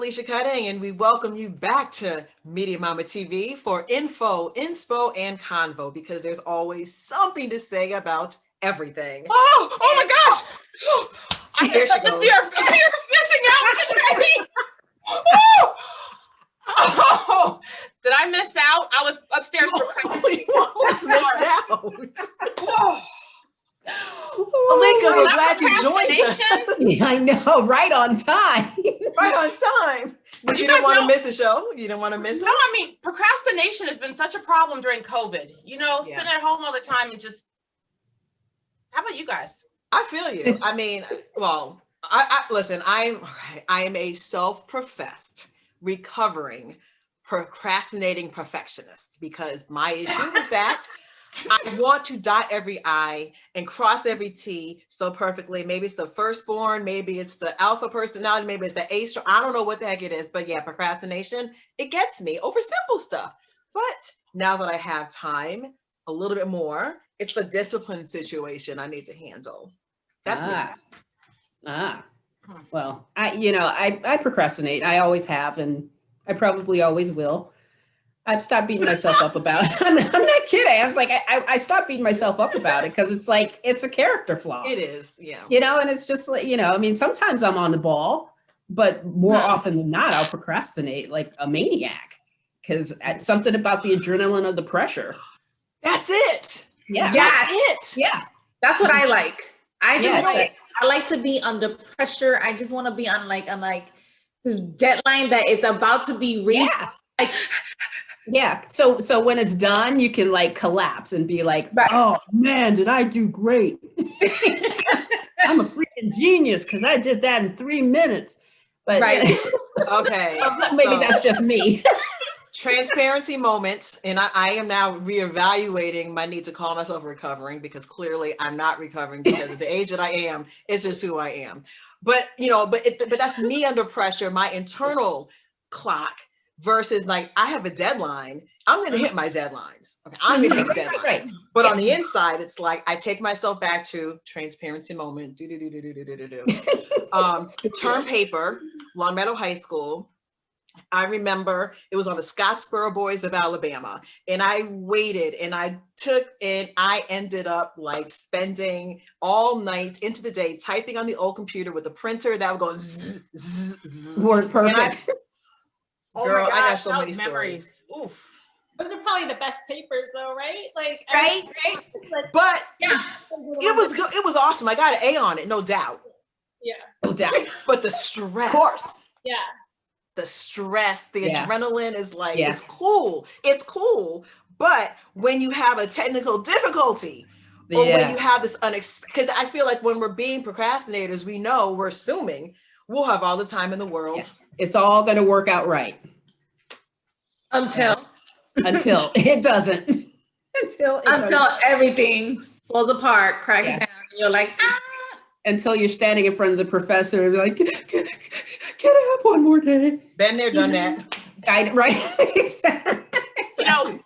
Alicia Cutting, and we welcome you back to Media Mama TV for info, inspo, and convo, because there's always something to say about everything. Oh my gosh! I have such a fear of missing out today. Oh, did I miss out? I was upstairs. You almost missed out. Whoa. Alika, we're glad you joined us. Yeah, I know, right on time. Right on time. But you didn't want to miss the show? You didn't want to miss it? No, I mean, procrastination has been such a problem during COVID. You know, sitting at home all the time and just, how about you guys? I feel you. I mean, well, listen, I am a self-professed, recovering, procrastinating perfectionist, because my issue is that I want to dot every I and cross every T so perfectly. Maybe it's the firstborn, maybe it's the alpha personality, maybe it's the A star. I don't know what the heck it is, but yeah, procrastination, it gets me over simple stuff. But now that I have time, a little bit more, it's the discipline situation I need to handle. That's me. Well, I procrastinate. I always have, and I probably always will. I've stopped beating myself up about it. I'm not kidding. I was like, I stopped beating myself up about it because it's like, it's a character flaw. It is, yeah. You know, and it's just like, I mean, sometimes I'm on the ball, but more often than not, I'll procrastinate like a maniac because something about the adrenaline of the pressure. That's it. Yeah. That's it. Yeah. That's what I like. I like to be under pressure. I just want to be on like this deadline that it's about to be reached. Yeah. Like, yeah. So when it's done, you can like collapse and be like, oh man, did I do great? I'm a freaking genius because I did that in 3 minutes. But okay. Maybe that's just me. Transparency moments. And I am now reevaluating my need to call myself recovering, because clearly I'm not recovering because of the age that I am. It's just who I am. But but that's me under pressure, my internal clock. Versus like, I have a deadline. I'm going to hit my deadlines. Okay, I'm going to hit the deadlines. Right. But on the inside, it's like, I take myself back to transparency moment. Term paper, Long Meadow High School. I remember it was on the Scottsboro Boys of Alabama. And I waited and I ended up like spending all night into the day typing on the old computer with the printer that would go zzz, zzz, zzz. Word perfect. Girl, I got so many memories. Oof. Those are probably the best papers though, right? Like right. But it was awesome. I got an A on it, no doubt. Yeah. No doubt. But the stress. Of course. Yeah. The stress, the adrenaline is like, it's cool. It's cool. But when you have a technical difficulty, or when you have this unexpected, because I feel like when we're being procrastinators, we're assuming we'll have all the time in the world. Yes. It's all going to work out right. Until it doesn't. Until everything falls apart, cracks down, and you're like, Until you're standing in front of the professor and be like, can I have one more day? Been there, done that. Right? You know,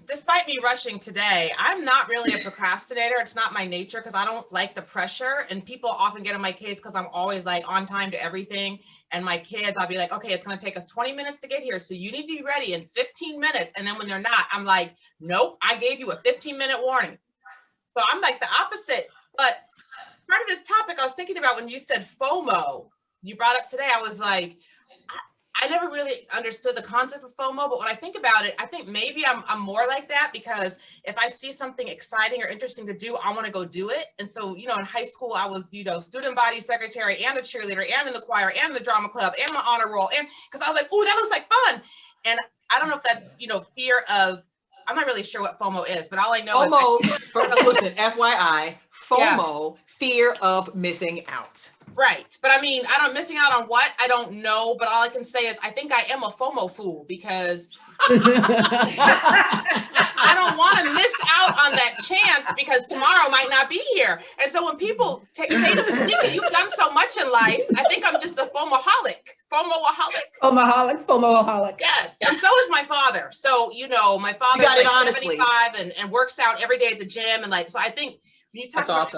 despite me rushing today, I'm not really a procrastinator. It's not my nature because I don't like the pressure. And people often get on my case because I'm always like on time to everything. And my kids, I'll be like, okay, it's going to take us 20 minutes to get here. So you need to be ready in 15 minutes. And then when they're not, I'm like, nope, I gave you a 15-minute warning. So I'm like the opposite. But part of this topic I was thinking about when you said FOMO, you brought up today, I was like, I never really understood the concept of FOMO, but when I think about it, I think maybe I'm more like that because if I see something exciting or interesting to do, I want to go do it. And so, in high school, I was, student body secretary and a cheerleader and in the choir and the drama club and my honor roll. And because I was like, ooh, that looks like fun. And I don't know if that's, fear of, I'm not really sure what FOMO is, but all I know is listen, FYI, FOMO, fear of missing out. Right. But I mean, missing out on what? I don't know. But all I can say is I think I am a FOMO fool because I don't want to miss out on that chance because tomorrow might not be here. And so when people say to me, you've done so much in life, I think I'm just a FOMO-holic. FOMO-holic. Yes. And so is my father. So, my father's like 75 and works out every day at the gym. And so I think when you talk about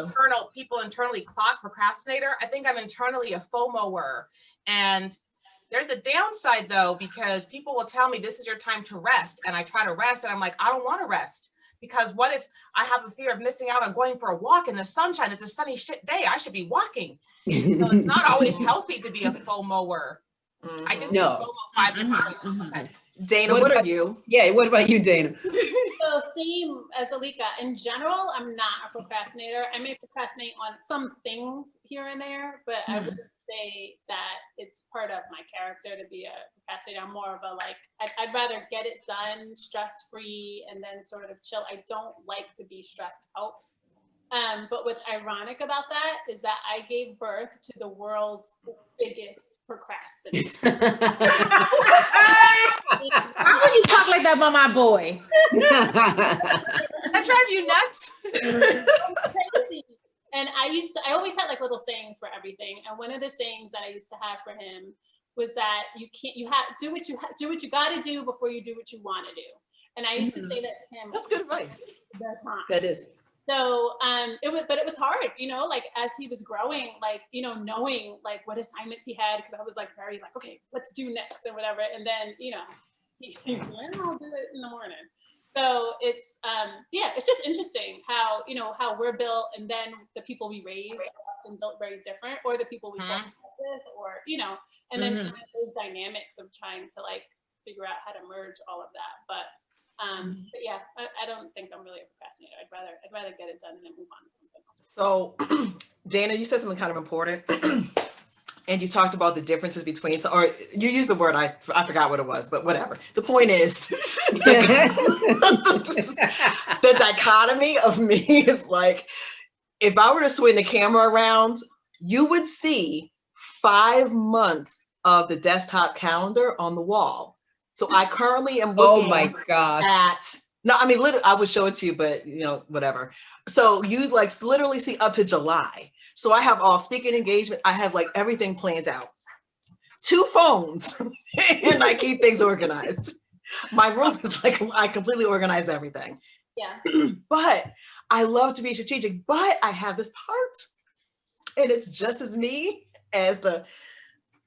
people internally clock procrastinator, I think I'm internally a FOMO-er. And There's a downside though, because people will tell me this is your time to rest. And I try to rest and I'm like, I don't want to rest. Because what if I have a fear of missing out on going for a walk in the sunshine? It's a sunny shit day. I should be walking. So it's not always healthy to be a FOMO-er. I just use FOMO 5 different ways. Dana, what are you? Yeah, what about you, Dana? So same as Alika. In general, I'm not a procrastinator. I may procrastinate on some things here and there, but I wouldn't say that it's part of my character to be a procrastinator. I'm more of a like, I'd rather get it done stress-free and then sort of chill. I don't like to be stressed out. But what's ironic about that is that I gave birth to the world's biggest procrastinator. How would you talk like that about my boy? That drive you nuts? Crazy. And I always had like little sayings for everything. And one of the sayings that I used to have for him was that do what you got to do before you do what you want to do. And I used to say that to him. That's good advice. The time. That is. So but it was hard, you know, like as he was growing, like, you know, knowing like what assignments he had, because I was like very like, okay, what's due next and whatever. And then, you know, he's like, I'll do it in the morning. So it's it's just interesting how, you know, how we're built, and then the people we raise are often built very different, or the people we work with, or, you know, and then those dynamics of trying to like figure out how to merge all of that. But yeah, I don't think I'm really a procrastinator. I'd rather get it done and then move on to something else. So Dana, you said something kind of important. And you talked about the differences between, or you used the word, I forgot what it was, but whatever. The point is, the dichotomy of me is like, if I were to swing the camera around, you would see 5 months of the desktop calendar on the wall. So I currently am looking no, I mean, literally, I would show it to you, but you know, whatever. So you like literally see up to July. So I have all speaking engagement. I have like everything planned out. 2 phones, and I keep things organized. My room is like, I completely organize everything. Yeah. But I love to be strategic, but I have this part, and it's just as me as the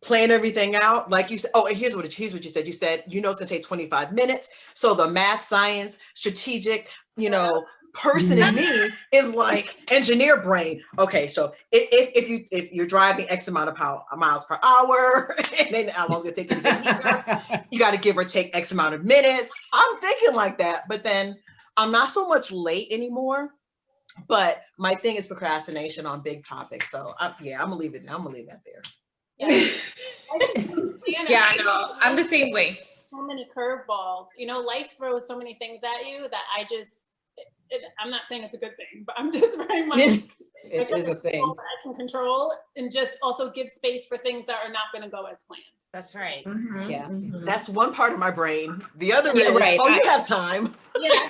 plan everything out. Like you said, oh, and here's what you said. You said, you know, it's gonna take 25 minutes. So the math, science, strategic, you know, person in me is like engineer brain. Okay, so if you're driving X amount of miles per hour, and then how long it's gonna take you to get here, you got to give or take X amount of minutes. I'm thinking like that, but then I'm not so much late anymore. But my thing is procrastination on big topics. So I'm gonna leave it. I'm gonna leave that there. Yeah, I know. I'm the same way. So many curveballs. You know, life throws so many things at you that I'm not saying it's a good thing, but I'm just very much it is a thing that I can control, and just also give space for things that are not going to go as planned. That's right. Yeah, that's one part of my brain. The other is, right. You have time.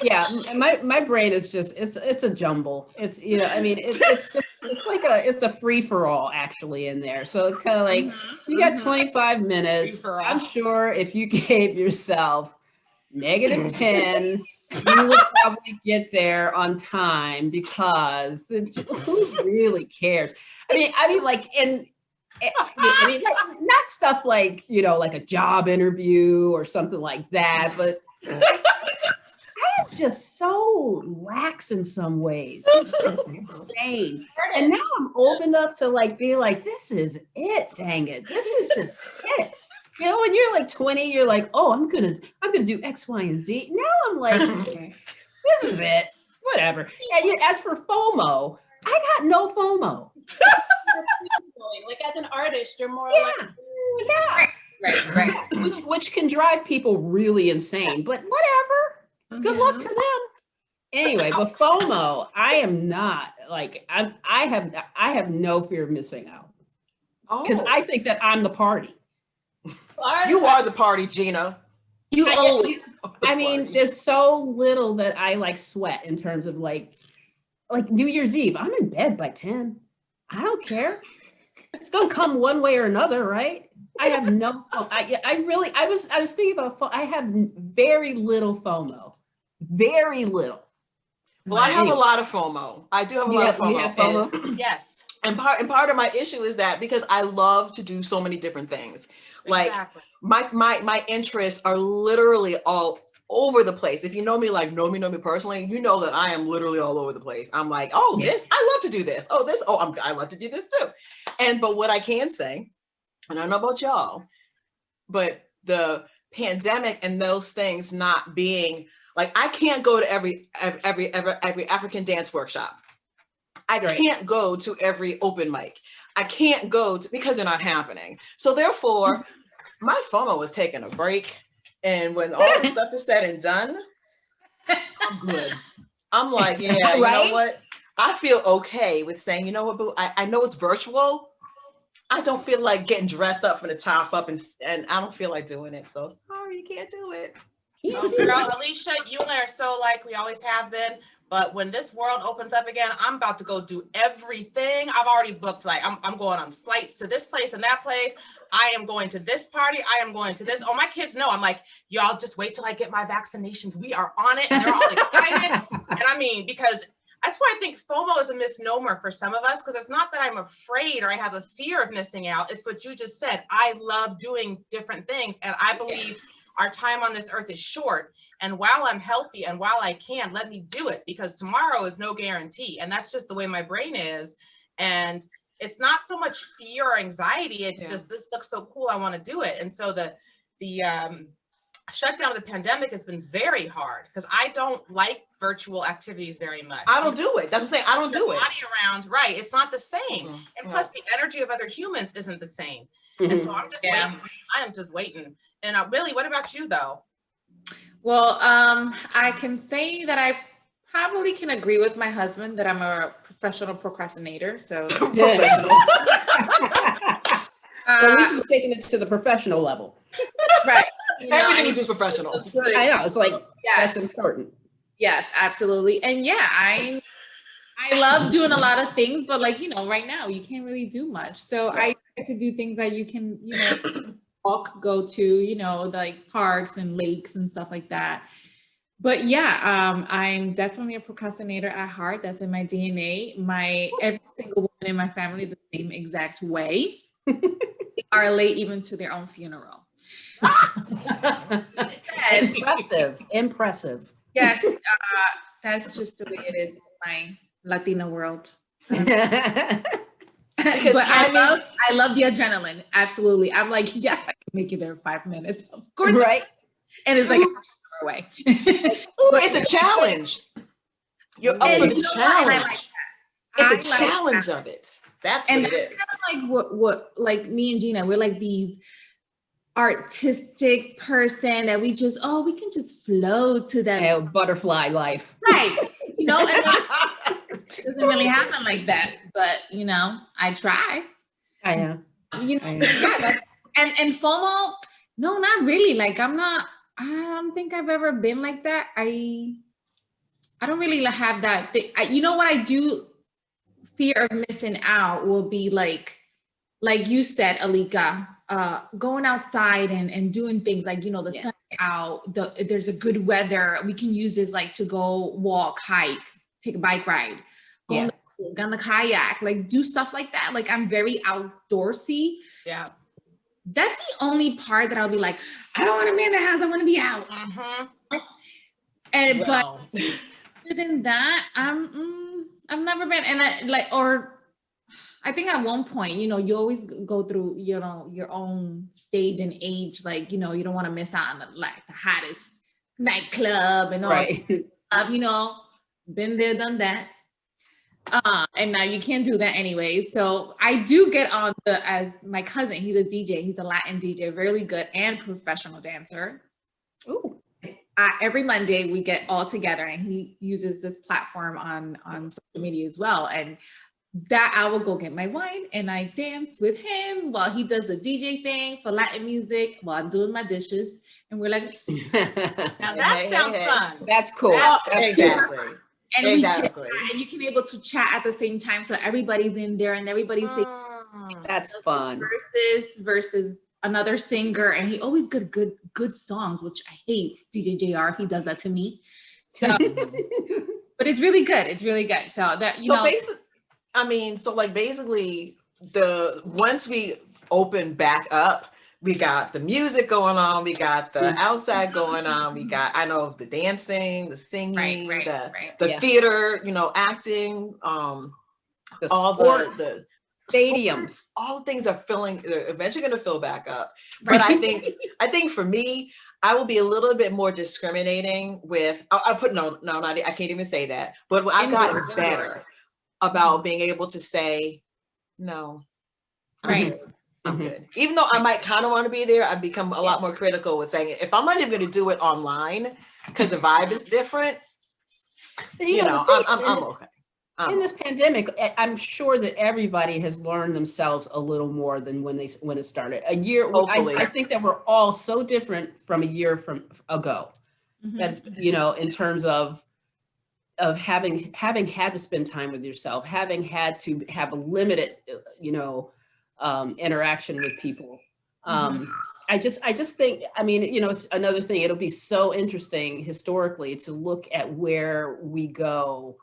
Yeah, my brain is just it's a jumble. It's, you know, I mean, it's like it's a free for all actually in there. So it's kind of like you got 25 minutes. I'm sure if you gave yourself -10, you would probably get there on time, because who really cares? I mean, like, like, not stuff like, you know, like a job interview or something like that, but I am just so lax in some ways. It's just insane. And now I'm old enough to like be like, this is it, dang it. This is just it. You know, when you're like 20, you're like, oh, I'm gonna do X, Y, and Z. Now I'm like, this is it. Whatever. And as for FOMO, I got no FOMO. Like as an artist, you're more Right. Which can drive people really insane, but whatever. Good luck to them. Anyway, but FOMO, I am not like, I have no fear of missing out, because I think that I'm the party. You are the party, Gina. I mean, there's so little that I like sweat in terms of like New Year's Eve. I'm in bed by 10. I don't care. It's gonna come one way or another, right? I have no FOMO. I was thinking about FOMO. I have very little FOMO. Very little. Well, I have a lot of FOMO. I do have a lot of FOMO. You have FOMO? Yes. And part of my issue is that because I love to do so many different things. Like Exactly. my interests are literally all over the place. If you know me, like know me personally, you know that I am literally all over the place. I'm like, oh, this, I love to do this. Oh, this, oh, I love to do this too. But what I can say, and I don't know about y'all, but the pandemic and those things not being like, I can't go to every African dance workshop. I can't go to every open mic. I can't go to, because they're not happening. So therefore, my FOMO was taking a break. And when all the stuff is said and done, I'm good. I'm like, yeah, you know what? I feel okay with saying, you know what, boo, I know it's virtual. I don't feel like getting dressed up from the top up, and I don't feel like doing it. So sorry, you can't do it. Girl, Alicia, you and I are so like we always have been. But when this world opens up again, I'm about to go do everything. I've already booked, like I'm going on flights to this place and that place. I am going to this party. I am going to this. Oh, my kids know. I'm like, y'all just wait till I get my vaccinations. We are on it. And they're all excited. And I mean, because that's why I think FOMO is a misnomer for some of us, because it's not that I'm afraid or I have a fear of missing out. It's what you just said. I love doing different things. And I believe our time on this earth is short. And while I'm healthy and while I can, let me do it, because tomorrow is no guarantee. And that's just the way my brain is. And it's not so much fear or anxiety. It's just, this looks so cool, I want to do it. And so the shutdown of the pandemic has been very hard, because I don't like virtual activities very much. I don't do it. That's what I'm saying. I don't do it. Body around, right? It's not the same. Mm-hmm. And plus, the energy of other humans isn't the same. And so I'm just waiting. I am just waiting. And Billy, what about you though? Well, I can say that I probably can agree with my husband that I'm a professional procrastinator. So Professional. At least we're taking it to the professional level. Right. You know, Everything you do is professional. I know. It's like, that's important. Yes, absolutely. And yeah, I love doing a lot of things, but like, you know, right now you can't really do much. So I like to do things that you can, you know, walk, go to, you know, like parks and lakes and stuff like that. But yeah, I'm definitely a procrastinator at heart. That's in my DNA. Every single woman in my family the same exact way. They are late even to their own funeral. Impressive. Yes, that's just the way it is in my Latina world. Because but I love the adrenaline. Absolutely. I'm like, yes, I can make it there in 5 minutes. Of course. Right. And it's like an hour away. But it's a challenge. You're up for the challenge. It's the challenge of it. That's what it is. Kind of like what like me and Gina, we're like these artistic person that we can just flow to that butterfly life. Right. You know, and it doesn't really happen like that. But you know, I try. I know. You know, and FOMO, no, not really. Like I don't think I've ever been like that. I don't really have that thing. You know what I do fear of missing out will be like you said, Alika, going outside and doing things like, you know, the sun out, there's a good weather. We can use this like to go walk, hike, take a bike ride, go on the kayak, like do stuff like that. Like I'm very outdoorsy. Yeah. So that's the only part that I'll be like, I don't want to be in the house. I want to be out. And but other than that, I've never been, and I think at one point, you know, you always go through, you know, your own stage and age, like, you know, you don't want to miss out on the hottest nightclub and all that, you know, been there, done that. And now you can't do that anyway. So I do get on as my cousin, he's a DJ, he's a Latin DJ, really good and professional dancer. Ooh. Every Monday we get all together and he uses this platform on social media as well. And that I will go get my wine and I dance with him while he does the DJ thing for Latin music while I'm doing my dishes. And we're like, now that sounds fun. That's cool. Exactly. And and you can able to chat at the same time. So everybody's in there and everybody's saying, that's fun. Versus another singer. And he always got good songs, which I hate. DJ JR, he does that to me. So, but it's really good. It's really good. So that, you know. Basically, once we open back up, we got the music going on, we got the outside going on, we got, I know, the dancing, the singing, the theater, you know, acting, all the stadiums, sports, all the things are eventually going to fill back up. But I think for me, I will be a little bit more discriminating with, I can't even say that, but I've gotten better about being able to say, no, I'm good. Even though I might kind of want to be there, I've become a lot more critical with saying, if I'm not even going to do it online because the vibe is different, you know, I'm okay. In this pandemic, I'm sure that everybody has learned themselves a little more than when it started. A year, I think that we're all so different from a year ago. That's, you know, in terms of having had to spend time with yourself, having had to have a limited, you know, interaction with people. I just think, I mean, you know, it's another thing. It'll be so interesting historically to look at where we go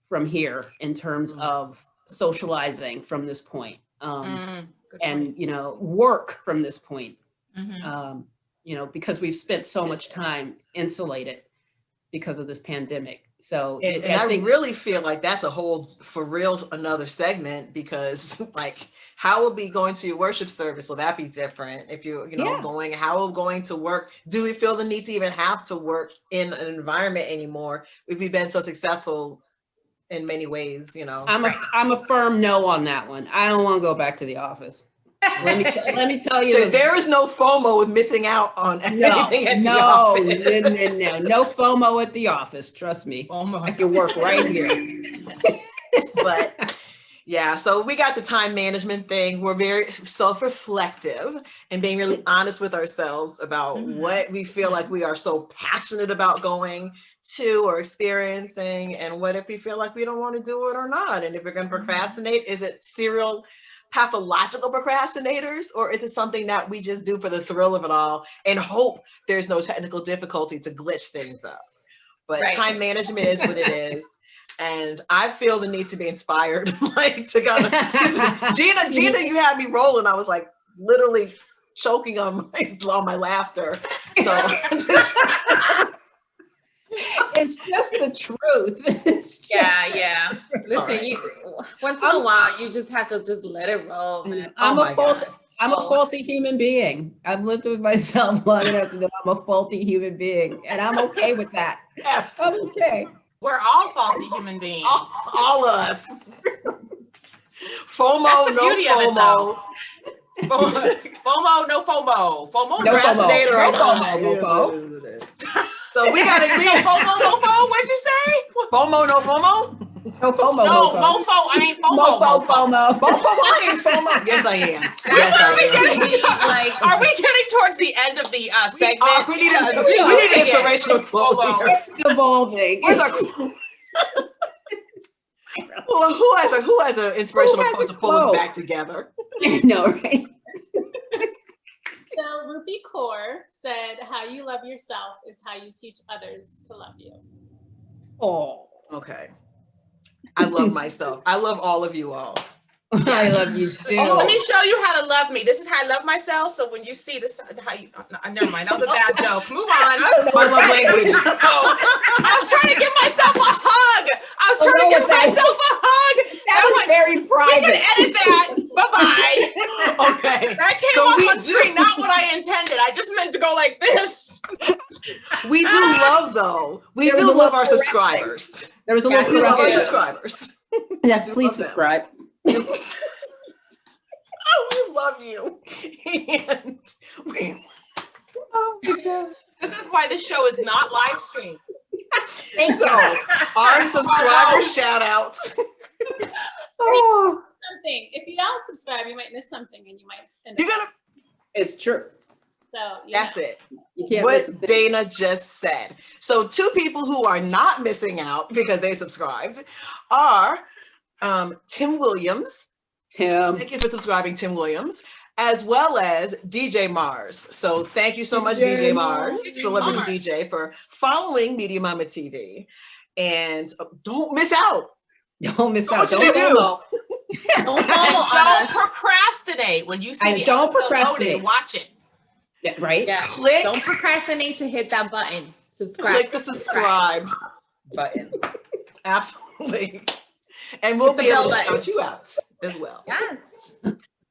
from here in terms of socializing from this point, and, you know, work from this point, you know, because we've spent so much time insulated because of this pandemic. So I really feel like that's a whole, for real, another segment, because like, how will be going to your worship service? Will that be different? If you're, you know, going to work, do we feel the need to even have to work in an environment anymore if we've been so successful in many ways, you know? I'm a firm no on that one. I don't want to go back to the office. Let me tell you. So there is no FOMO with missing out on anything at the office. No FOMO at the office. Trust me. I can work right here. But yeah, so we got the time management thing. We're very self-reflective and being really honest with ourselves about what we feel like we are so passionate about going to or experiencing, and what if we feel like we don't want to do it or not. And if we're going to procrastinate, is it serial pathological procrastinators, or is it something that we just do for the thrill of it all and hope there's no technical difficulty to glitch things up? But time management is what it is. And I feel the need to be inspired, like to go. Gina, you had me rolling. I was like literally choking on my laughter. So it's just the truth. Yeah. Listen, once in a while, you just have to just let it roll, man. I'm a faulty human being. I've lived with myself long enough to know I'm a faulty human being, and I'm okay with that. I'm okay. We're all faulty human beings. All of us. FOMO, no FOMO. FOMO, no FOMO. FOMO, no procrastinator, FOMO. So we gotta be FOMO, no FOMO. What'd you say? FOMO, no FOMO. No FOMO. No, mofo. I ain't FOMO. FOMO. I ain't FOMO. Yes, I am. Are we getting towards the end of the segment? We need an inspirational quote. It's devolving. Who has an inspirational quote to pull us back together? No, right? So Rupi Kaur said, "How you love yourself is how you teach others to love you." Oh, okay. I love myself. I love all of you all. I love you too. Oh, let me show you how to love me. This is how I love myself. So when you see this, how you, never mind. That was a bad joke. Move on. My love language. I was trying to give myself a hug. That was very private. We can edit that. Bye-bye. Okay. That came off on screen, not what I intended. I just meant to go like this. We do love, though. We do love our subscribers. There was a little. We love our subscribers. Yes, please subscribe. We love you. And oh my God. This is why this show is not live streamed. So our subscriber shout outs. Oh. Something. If you don't subscribe, you might miss something, and you might end up. It's true. So that's it. You can't what Dana just said. So 2 people who are not missing out because they subscribed are Tim Williams. Thank you for subscribing, Tim Williams, as well as DJ Mars. So thank you so much, DJ Mars, celebrity DJ, for following Media Mama TV. And don't miss out Don't miss out. What you Don't do? FOMO. Don't And follow don't us. procrastinate when you see And the don't episode procrastinate. loaded. Watch it. Yeah, right? Yeah. Click, Don't procrastinate to hit that button. Subscribe. click the subscribe Button. Absolutely. And we'll Hit the be able to bell button. shout you out as well. Yes.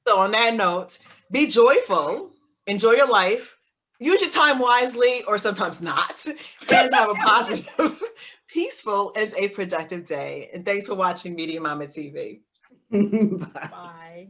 So on that note, be joyful, enjoy your life, use your time wisely or sometimes not, and have a positive, peaceful, and a productive day. And thanks for watching Media Mama TV. Bye. Bye.